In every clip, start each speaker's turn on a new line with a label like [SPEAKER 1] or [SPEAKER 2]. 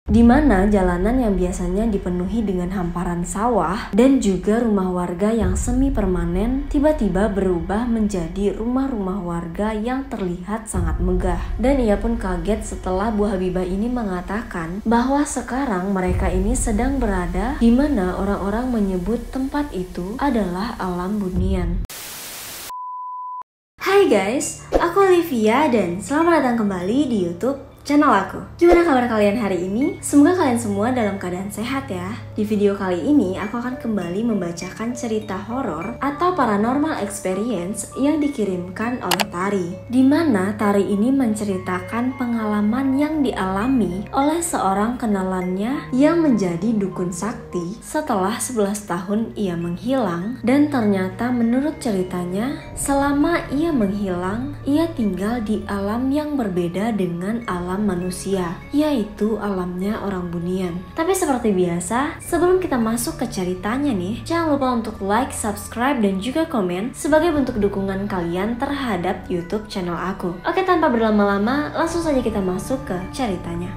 [SPEAKER 1] di mana jalanan yang biasanya dipenuhi dengan hamparan sawah dan juga rumah warga yang semi permanen tiba-tiba berubah menjadi rumah-rumah warga yang terlihat sangat megah. Dan ia pun kaget setelah Bu Habibah ini mengatakan bahwa sekarang mereka ini sedang berada di mana orang-orang menyebut tempat itu adalah alam bunian. Hai guys, aku Olivia dan selamat datang kembali di YouTube channel aku. Gimana kabar kalian hari ini? Semoga kalian semua dalam keadaan sehat ya. Di video kali ini aku akan kembali membacakan cerita horor atau paranormal experience yang dikirimkan oleh Tari. Di mana Tari ini menceritakan pengalaman yang dialami oleh seorang kenalannya yang menjadi dukun sakti setelah 11 tahun ia menghilang, dan ternyata menurut ceritanya selama ia menghilang ia tinggal di alam yang berbeda dengan alam manusia, yaitu alamnya orang bunian. Tapi seperti biasa, sebelum kita masuk ke ceritanya nih, jangan lupa untuk like, subscribe, dan juga komen sebagai bentuk dukungan kalian terhadap YouTube channel aku. Oke, tanpa berlama-lama, langsung saja kita masuk ke ceritanya.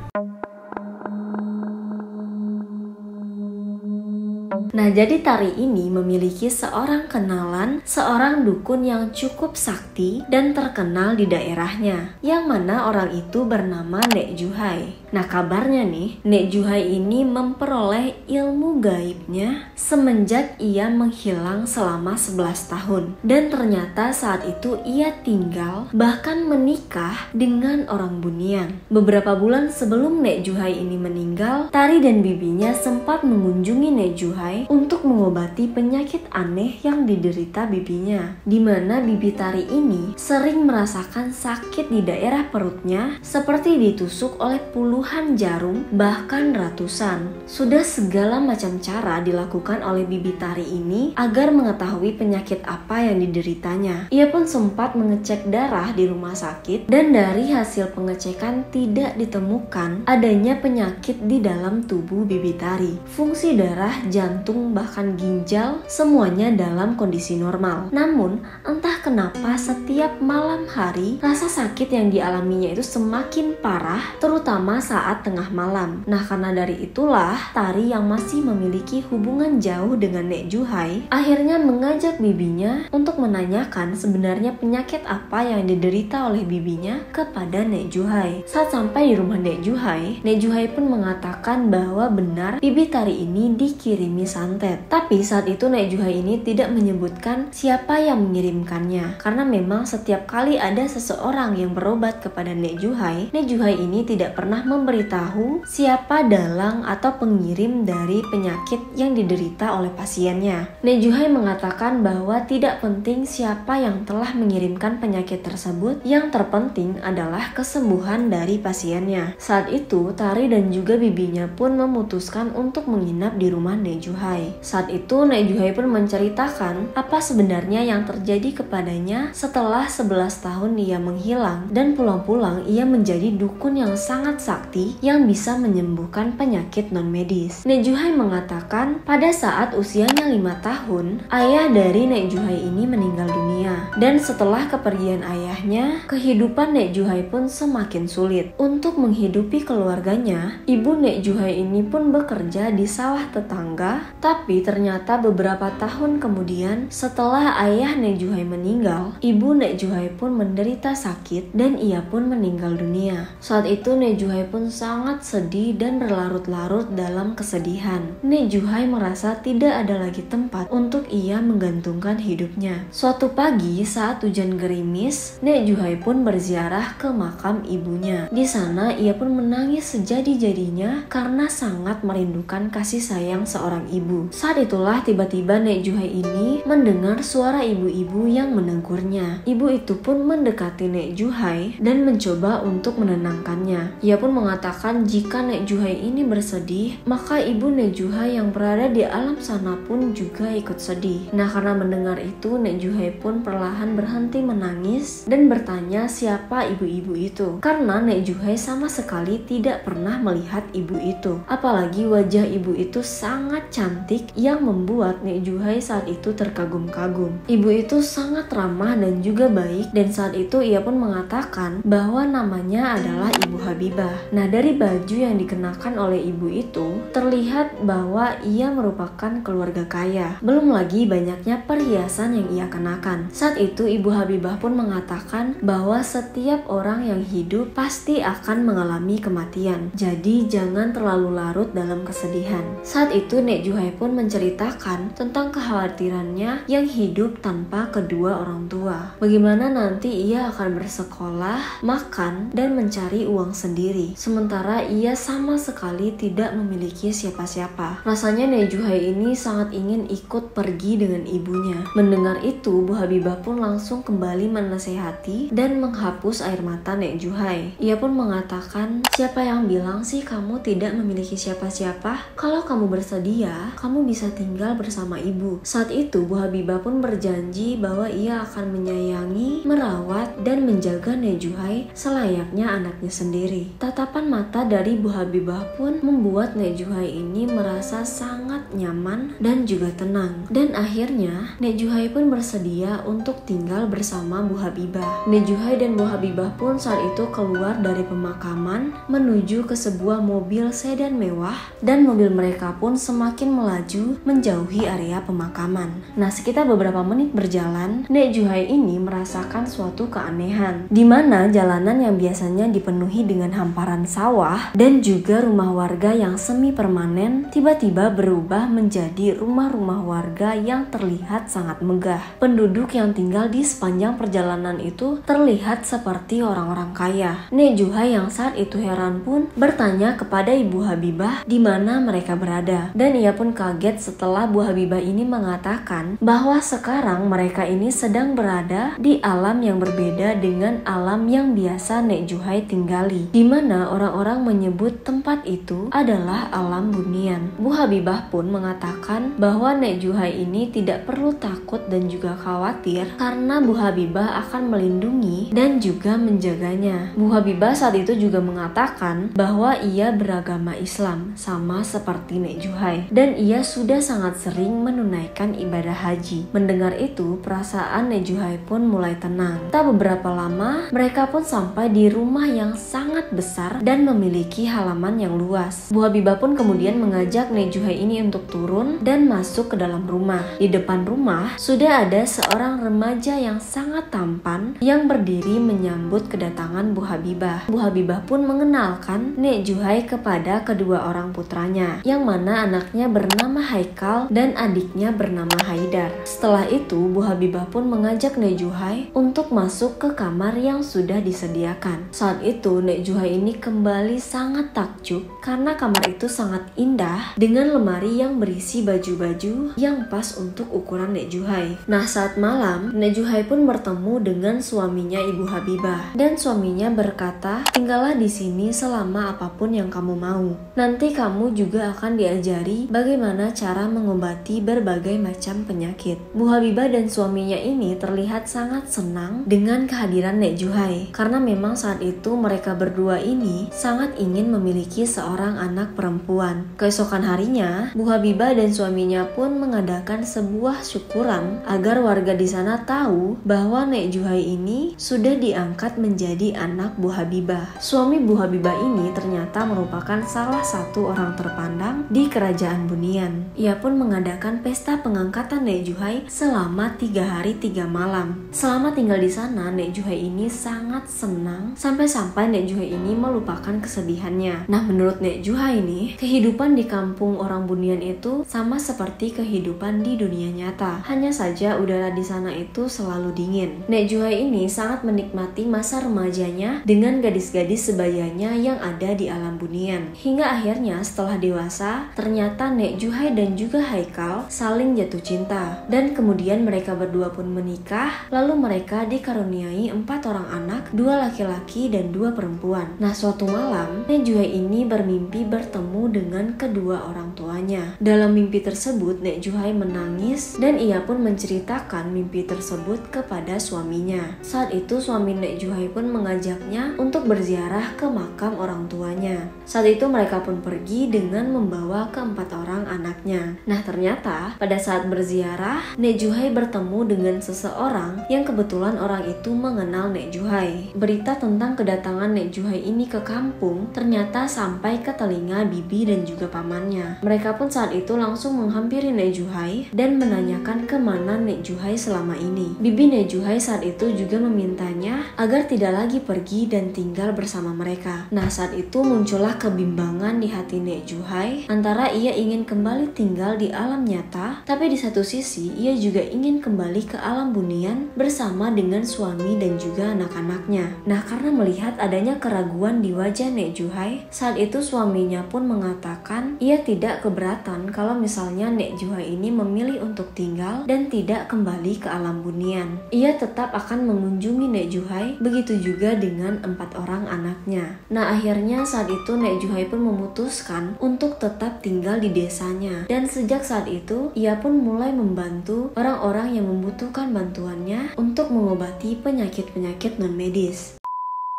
[SPEAKER 1] Nah, jadi Tari ini memiliki seorang kenalan, seorang dukun yang cukup sakti dan terkenal di daerahnya, yang mana orang itu bernama Nek Juhai. Nah, kabarnya nih, Nek Juhai ini memperoleh ilmu gaibnya semenjak ia menghilang selama 11 tahun. Dan ternyata saat itu ia tinggal, bahkan menikah dengan orang bunian. Beberapa bulan sebelum Nek Juhai ini meninggal, Tari dan bibinya sempat mengunjungi Nek Juhai untuk mengobati penyakit aneh yang diderita bibinya, di mana bibi Tari ini sering merasakan sakit di daerah perutnya seperti ditusuk oleh puluhan jarum, bahkan ratusan. Sudah segala macam cara dilakukan oleh bibi Tari ini agar mengetahui penyakit apa yang dideritanya. Ia pun sempat mengecek darah di rumah sakit, dan dari hasil pengecekan tidak ditemukan adanya penyakit di dalam tubuh bibi Tari. Fungsi darah, jantung, bahkan ginjal semuanya dalam kondisi normal. Namun entah kenapa setiap malam hari rasa sakit yang dialaminya itu semakin parah, terutama saat tengah malam. Nah, karena dari itulah Tari yang masih memiliki hubungan jauh dengan Nek Juhai akhirnya mengajak bibinya untuk menanyakan sebenarnya penyakit apa yang diderita oleh bibinya kepada Nek Juhai. Saat sampai di rumah Nek Juhai pun mengatakan bahwa benar bibi Tari ini dikirimi santet. Tapi saat itu Nek Juhai ini tidak menyebutkan siapa yang mengirimkannya, karena memang setiap kali ada seseorang yang berobat kepada Nek Juhai ini tidak pernah memberitahu siapa dalang atau pengirim dari penyakit yang diderita oleh pasiennya. Nek Juhai mengatakan bahwa tidak penting siapa yang telah mengirimkan penyakit tersebut, yang terpenting adalah kesembuhan dari pasiennya. Saat itu Tari dan juga bibinya pun memutuskan untuk menginap di rumah Nek Juhai. Saat itu Nek Juhai pun menceritakan apa sebenarnya yang terjadi kepadanya setelah 11 tahun ia menghilang, dan pulang-pulang ia menjadi dukun yang sangat sakti yang bisa menyembuhkan penyakit non-medis. Nek Juhai mengatakan pada saat usianya 5 tahun, ayah dari Nek Juhai ini meninggal dunia, dan setelah kepergian ayahnya, kehidupan Nek Juhai pun semakin sulit. Untuk menghidupi keluarganya, ibu Nek Juhai ini pun bekerja di sawah tetangga. Tapi ternyata beberapa tahun kemudian setelah ayah Nek Juhai meninggal, ibu Nek Juhai pun menderita sakit dan ia pun meninggal dunia. Saat itu Nek Juhai pun sangat sedih dan berlarut-larut dalam kesedihan. Nek Juhai merasa tidak ada lagi tempat untuk ia menggantungkan hidupnya. Suatu pagi saat hujan gerimis, Nek Juhai pun berziarah ke makam ibunya. Di sana ia pun menangis sejadi-jadinya karena sangat merindukan kasih sayang seorang ibu. Saat itulah tiba-tiba Nek Juhai ini mendengar suara ibu-ibu yang menegurnya. Ibu itu pun mendekati Nek Juhai dan mencoba untuk menenangkannya. Ia pun mengatakan jika Nek Juhai ini bersedih, maka ibu Nek Juhai yang berada di alam sana pun juga ikut sedih. Nah, karena mendengar itu Nek Juhai pun perlahan berhenti menangis dan bertanya siapa ibu-ibu itu, karena Nek Juhai sama sekali tidak pernah melihat ibu itu. Apalagi wajah ibu itu sangat cantik yang membuat Nek Juhai saat itu terkagum-kagum. Ibu itu sangat ramah dan juga baik, dan saat itu ia pun mengatakan bahwa namanya adalah Ibu Habibah. Nah, dari baju yang dikenakan oleh ibu itu terlihat bahwa ia merupakan keluarga kaya. Belum lagi banyaknya perhiasan yang ia kenakan. Saat itu Ibu Habibah pun mengatakan bahwa setiap orang yang hidup pasti akan mengalami kematian. Jadi jangan terlalu larut dalam kesedihan. Saat itu Nek Juhai pun menceritakan tentang kekhawatirannya yang hidup tanpa kedua orang tua. Bagaimana nanti ia akan bersekolah, makan, dan mencari uang sendiri. Sementara ia sama sekali tidak memiliki siapa-siapa. Rasanya Nek Juhai ini sangat ingin ikut pergi dengan ibunya. Mendengar itu, Bu Habibah pun langsung kembali menasehati dan menghapus air mata Nek Juhai. Ia pun mengatakan, siapa yang bilang sih kamu tidak memiliki siapa-siapa? Kalau kamu bersedia, kamu bisa tinggal bersama ibu. Saat itu, Bu Habibah pun berjanji bahwa ia akan menyayangi, merawat, dan menjaga Nek Juhai selayaknya anaknya sendiri. Tatapan mata dari Bu Habibah pun membuat Nek Juhai ini merasa sangat nyaman dan juga tenang. Dan akhirnya Nek Juhai pun bersedia untuk tinggal bersama Bu Habibah. Nek Juhai dan Bu Habibah pun saat itu keluar dari pemakaman menuju ke sebuah mobil sedan mewah, dan mobil mereka pun semakin melaju menjauhi area pemakaman. Nah, sekitar beberapa menit berjalan, Nek Juhai ini merasakan suatu keanehan, di mana jalanan yang biasanya dipenuhi dengan hamparan sawah dan juga rumah warga yang semi permanen tiba-tiba berubah menjadi rumah-rumah warga yang terlihat sangat megah. Penduduk yang tinggal di sepanjang perjalanan itu terlihat seperti orang-orang kaya. Nek Juhai yang saat itu heran pun bertanya kepada Ibu Habibah di mana mereka berada, dan ia pun kaget setelah Bu Habibah ini mengatakan bahwa sekarang mereka ini sedang berada di alam yang berbeda dengan alam yang biasa Nek Juhai tinggali, di mana orang-orang menyebut tempat itu adalah alam bunian. Bu Habibah pun mengatakan bahwa Nek Juhai ini tidak perlu takut dan juga khawatir karena Bu Habibah akan melindungi dan juga menjaganya. Bu Habibah saat itu juga mengatakan bahwa ia beragama Islam sama seperti Nek Juhai, dan ia sudah sangat sering menunaikan ibadah haji. Mendengar itu, perasaan Nek Juhai pun mulai tenang. Tak beberapa lama, mereka pun sampai di rumah yang sangat besar dan memiliki halaman yang luas. Bu Habibah pun kemudian mengajak Nek Juhai ini untuk turun dan masuk ke dalam rumah. Di depan rumah sudah ada seorang remaja yang sangat tampan yang berdiri menyambut kedatangan Bu Habibah. Bu Habibah pun mengenalkan Nek Juhai kepada kedua orang putranya, yang mana anaknya bernama Haikal dan adiknya bernama Haidar. Setelah itu, Bu Habibah pun mengajak Nek Juhai untuk masuk ke kamar yang sudah disediakan. Saat itu, Nek Juhai ini kembali sangat takjub karena kamar itu sangat indah dengan lemari yang berisi baju-baju yang pas untuk ukuran Nek Juhai. Nah, saat malam, Nek Juhai pun bertemu dengan suaminya Ibu Habibah, dan suaminya berkata, tinggallah di sini selama apapun yang kamu mau. Nanti kamu juga akan diajari bagaimana cara mengobati berbagai macam penyakit. Bu Habibah dan suaminya ini terlihat sangat senang dengan kehadiran Nek Juhai, karena memang saat itu mereka berdua ini sangat ingin memiliki seorang anak perempuan. Keesokan harinya, Bu Habibah dan suaminya pun mengadakan sebuah syukuran agar warga di sana tahu bahwa Nek Juhai ini sudah diangkat menjadi anak Bu Habibah. Suami Bu Habibah ini ternyata merupakan salah satu orang terpandang di kerajaan Bunian. Ia pun mengadakan pesta pengangkatan Nek Juhai selama 3 hari 3 malam. Selama tinggal di sana, Nek Juhai ini sangat senang sampai-sampai Nek Juhai ini melupakan kesedihannya. Nah, menurut Nek Juhai ini, kehidupan di kampung orang Bunian itu sama seperti kehidupan di dunia nyata. Hanya saja udara di sana itu selalu dingin. Nek Juhai ini sangat menikmati masa remajanya dengan gadis-gadis sebayanya yang ada di alam Bunian. Hingga akhirnya setelah dewasa, ternyata Nek Juhai dan juga Haikal saling jatuh cinta. Dan kemudian mereka berdua pun menikah, lalu mereka dikaruniai 4 orang anak, 2 laki-laki dan 2 perempuan. Nah, suatu malam, Nek Juhai ini bermimpi bertemu dengan kedua orang tuanya. Dalam mimpi tersebut, Nek Juhai menangis dan ia pun menceritakan mimpi tersebut kepada suaminya. Saat itu suami Nek Juhai pun mengajaknya untuk berziarah ke makam orang tuanya. Saat itu mereka pun pergi dengan membawa ke-4 orang anaknya. Nah, ternyata pada saat berziarah, Nek Juhai bertemu dengan seseorang yang kebetulan orang itu mengenal Nek Juhai. Berita tentang kedatangan Nek Juhai ini ke ke kampung ternyata sampai ke telinga bibi dan juga pamannya. Mereka pun saat itu langsung menghampiri Nek Juhai dan menanyakan kemana Nek Juhai selama ini. Bibi Nek Juhai saat itu juga memintanya agar tidak lagi pergi dan tinggal bersama mereka. Nah, saat itu muncullah kebimbangan di hati Nek Juhai antara ia ingin kembali tinggal di alam nyata, tapi di satu sisi ia juga ingin kembali ke alam bunian bersama dengan suami dan juga anak-anaknya. Nah, karena melihat adanya keraguan di wajah Nek Juhai, saat itu suaminya pun mengatakan ia tidak keberatan kalau misalnya Nek Juhai ini memilih untuk tinggal dan tidak kembali ke alam bunian. Ia tetap akan mengunjungi Nek Juhai, begitu juga dengan 4 orang anaknya. Nah, akhirnya saat itu Nek Juhai pun memutuskan untuk tetap tinggal di desanya. Dan sejak saat itu, ia pun mulai membantu orang-orang yang membutuhkan bantuannya untuk mengobati penyakit-penyakit non-medis.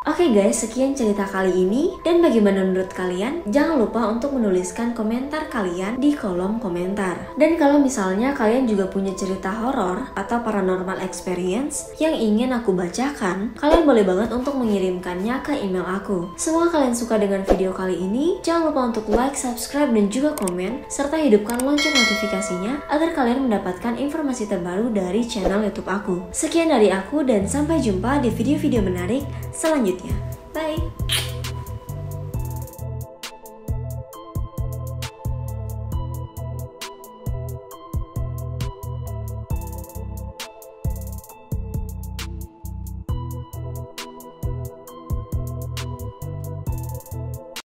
[SPEAKER 1] Oke guys, sekian cerita kali ini, dan bagaimana menurut kalian? Jangan lupa untuk menuliskan komentar kalian di kolom komentar. Dan kalau misalnya kalian juga punya cerita horor atau paranormal experience yang ingin aku bacakan, kalian boleh banget untuk mengirimkannya ke email aku. Semoga kalian suka dengan video kali ini. Jangan lupa untuk like, subscribe, dan juga komen, serta hidupkan lonceng notifikasinya agar kalian mendapatkan informasi terbaru dari channel YouTube aku. Sekian dari aku, dan sampai jumpa di video-video menarik selanjutnya. Bye!